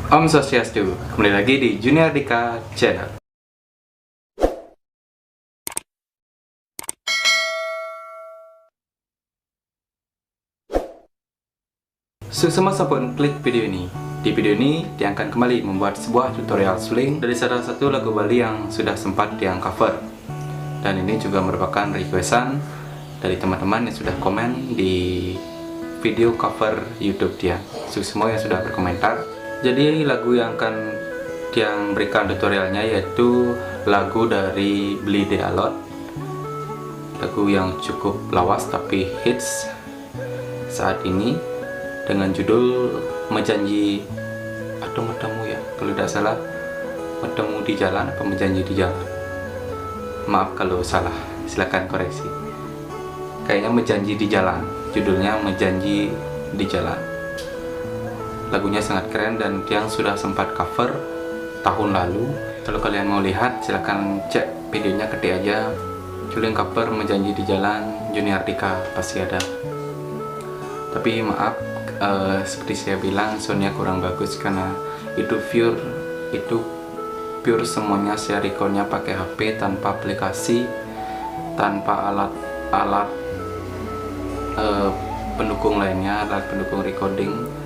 Om Swastiastu, kembali lagi di Junior Dika Channel. Semua sampun klik video ini. Di video ini, Tiang akan kembali membuat sebuah tutorial suling dari salah satu lagu Bali yang sudah sempat Tiang cover. Dan ini juga merupakan requestan dari teman-teman yang sudah komen di video cover YouTube Tiang. Semua yang sudah berkomentar. Jadi lagu yang akan Tiang berikan tutorialnya yaitu lagu dari Beli De Alot. Lagu yang cukup lawas tapi hits saat ini dengan judul Menjanji atau Metemu ya, kalau tidak salah Metemu di Jalan apa Menjanji di Jalan. Maaf kalau salah, silakan koreksi. Kayaknya Menjanji di Jalan, judulnya Menjanji di Jalan. Lagunya sangat keren dan Tiang sudah sempat cover tahun lalu. Kalau kalian mau lihat silahkan cek videonya, ketik aja judul cover Menjanji di Jalan Junior Dika, pasti ada. Tapi maaf, seperti saya bilang soundnya kurang bagus karena itu pure semuanya saya recordnya pakai HP tanpa aplikasi, tanpa alat pendukung lainnya, alat pendukung recording.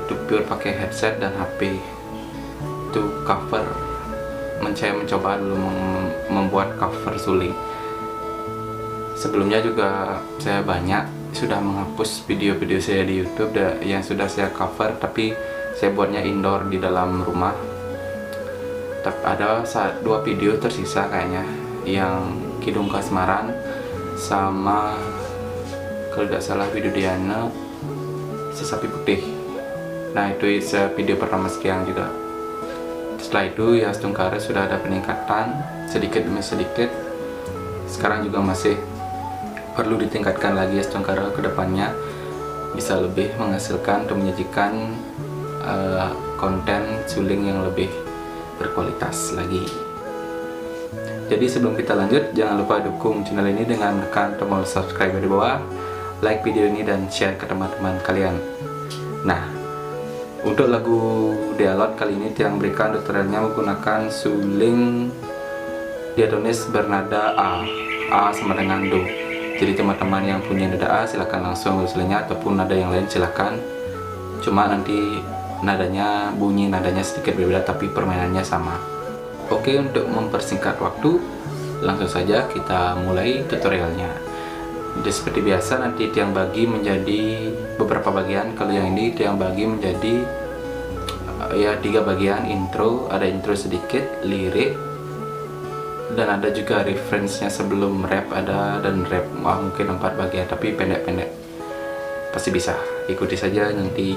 Itu pure pakai headset dan HP. Itu cover, saya mencoba dulu membuat cover suling. Sebelumnya juga saya banyak sudah menghapus video-video saya di YouTube yang sudah saya cover, tapi saya buatnya indoor di dalam rumah. Tapi ada dua video tersisa kayaknya, yang Kidung Kasmaran sama kalau tidak salah video Diana Sesapi Putih. Nah itu video pertama sekian juga. Setelah itu ya Stungkara sudah ada peningkatan sedikit demi sedikit. Sekarang juga masih perlu ditingkatkan lagi ya Stungkara, ke depannya bisa lebih menghasilkan atau menyajikan konten suling yang lebih berkualitas lagi. Jadi sebelum kita lanjut, jangan lupa dukung channel ini dengan tekan tombol subscribe di bawah, like video ini dan share ke teman-teman kalian. Nah, untuk lagu De Alot kali ini Tiang berikan tutorialnya menggunakan suling diatonis bernada A sama dengan Do. Jadi teman-teman yang punya nada A silahkan langsung sulingnya, ataupun nada yang lain silahkan. Cuma nanti nadanya sedikit berbeda tapi permainannya sama. Oke, untuk mempersingkat waktu, langsung saja kita mulai tutorialnya. Jadi seperti biasa nanti Tiang bagi menjadi beberapa bagian. Kalau yang ini Tiang bagi menjadi ya 3 bagian. Intro, ada intro sedikit, lirik, dan ada juga referensinya sebelum rap ada, dan rap mungkin 4 bagian tapi pendek-pendek. Pasti bisa, ikuti saja nanti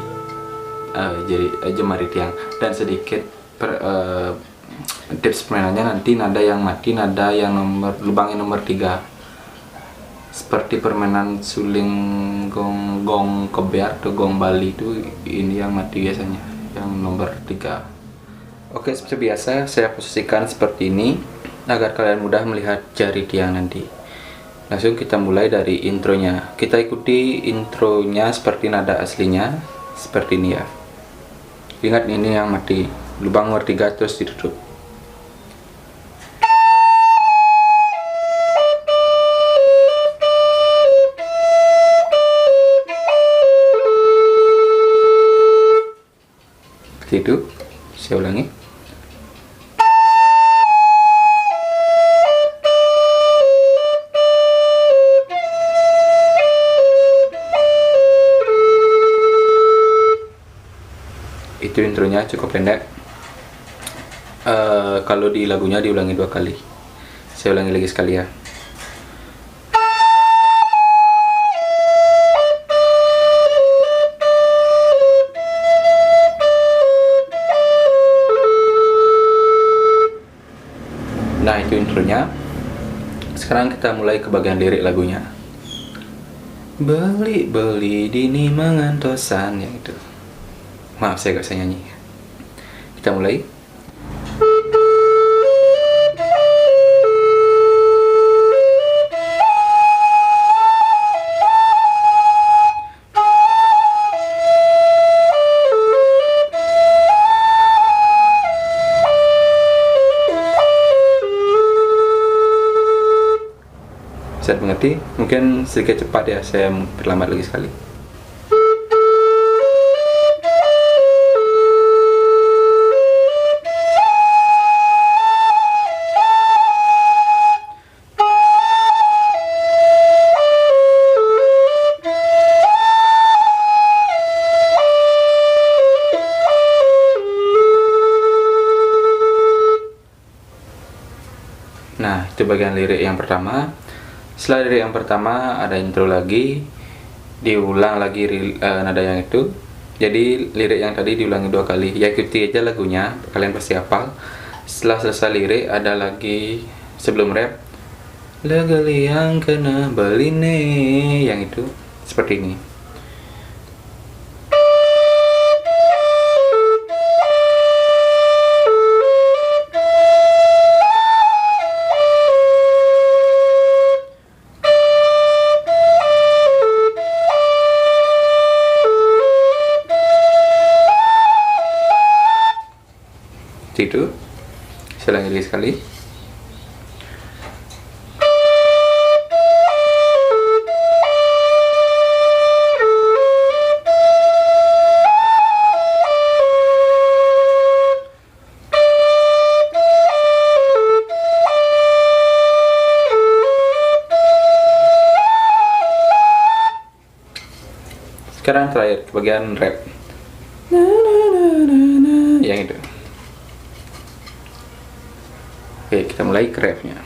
jadi jemari Tiang. Dan sedikit tips permainannya, nanti nada yang mati, nada yang lubangnya nomor 3, seperti permainan suling gong keber atau gong Bali itu, ini yang mati biasanya, yang nomor 3. Oke, seperti biasa saya posisikan seperti ini agar kalian mudah melihat jari Tiang nanti. Langsung kita mulai dari intronya. Kita ikuti intronya seperti nada aslinya, seperti ini ya. Ingat ini yang mati, lubang nomor 3 terus ditutup. Seperti itu, saya ulangi. Itu intronya cukup pendek. Kalau di lagunya diulangi 2 kali. Saya ulangi lagi sekali ya. Nah itu intronya. Sekarang kita mulai ke bagian lirik lagunya. Beli dini mangantosan, yang itu. Maaf saya gak bisa nyanyi. Kita mulai. bisa dimengerti. Mungkin sedikit cepat ya, saya perlambat lagi sekali. Nah, itu bagian lirik yang pertama. Setelah lirik yang pertama ada intro lagi, diulang lagi nada yang itu. Jadi lirik yang tadi diulangi 2 kali. Ya ikuti aja lagunya, kalian pasti hafal. Setelah selesai lirik ada lagi sebelum rap, lagali yang kena beline, yang itu seperti ini. Itu saya ulangi lagi sekali. Sekarang terakhir bagian rap, yang itu. Oke, kita mulai ke rapnya.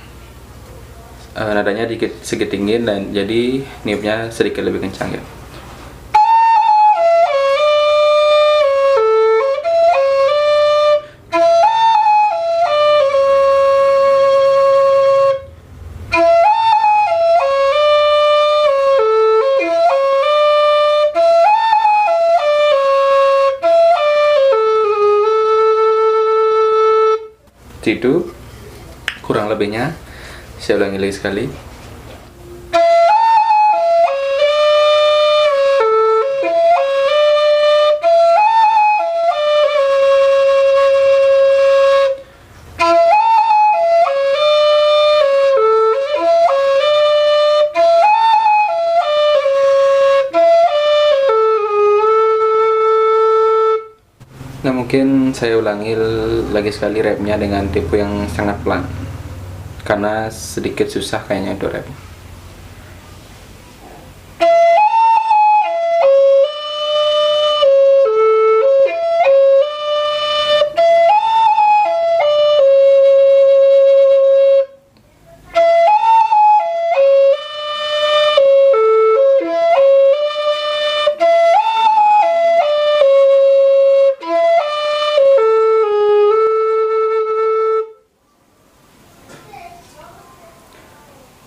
Nadanya sedikit tinggi dan jadi niupnya sedikit lebih kencang ya. Itu kurang lebihnya, saya ulangi lagi sekali. Nah, mungkin saya ulangi lagi sekali rapnya dengan tempo yang sangat pelan, karena sedikit susah kayaknya itu rapnya.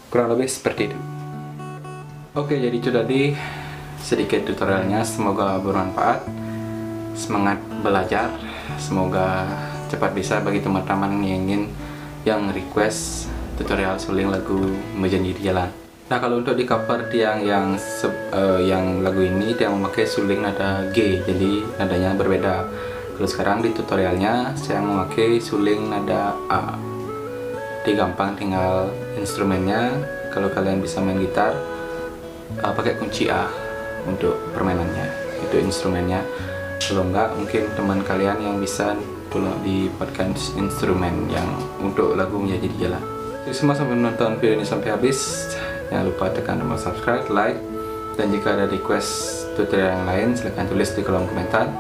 Kurang lebih seperti itu. Oke, jadi itu tadi sedikit tutorialnya, semoga bermanfaat. Semangat belajar, semoga cepat bisa bagi teman-teman yang request tutorial suling lagu Menjanji di Jalan. Nah, kalau untuk di cover yang lagu ini dia memakai suling nada G, jadi nadanya berbeda. Kalau sekarang di tutorialnya saya memakai suling nada A. Jadi gampang, tinggal instrumennya. Kalau kalian bisa main gitar, pakai kunci A untuk permainannya, itu instrumennya. Kalau enggak, mungkin teman kalian yang bisa tolong dibuatkan instrumen yang untuk lagu Menjanji di Jalan. Jadi semua sampai menonton video ini sampai habis, jangan lupa tekan tombol subscribe, like, dan jika ada request tutorial yang lain silahkan tulis di kolom komentar.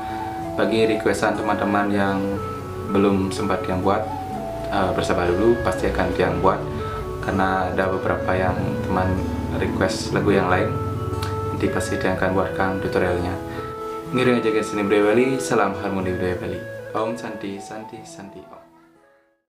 Bagi requestan teman-teman yang belum sempat yang buat, bersabar dulu, pasti akan yang buat, karena ada beberapa yang teman request lagu yang lain, nanti pasti dia akan buatkan tutorialnya. Ngiring aja guys, ini Budaya Bali, salam harmoni budaya Bali. Om Santi Santi Santi Om.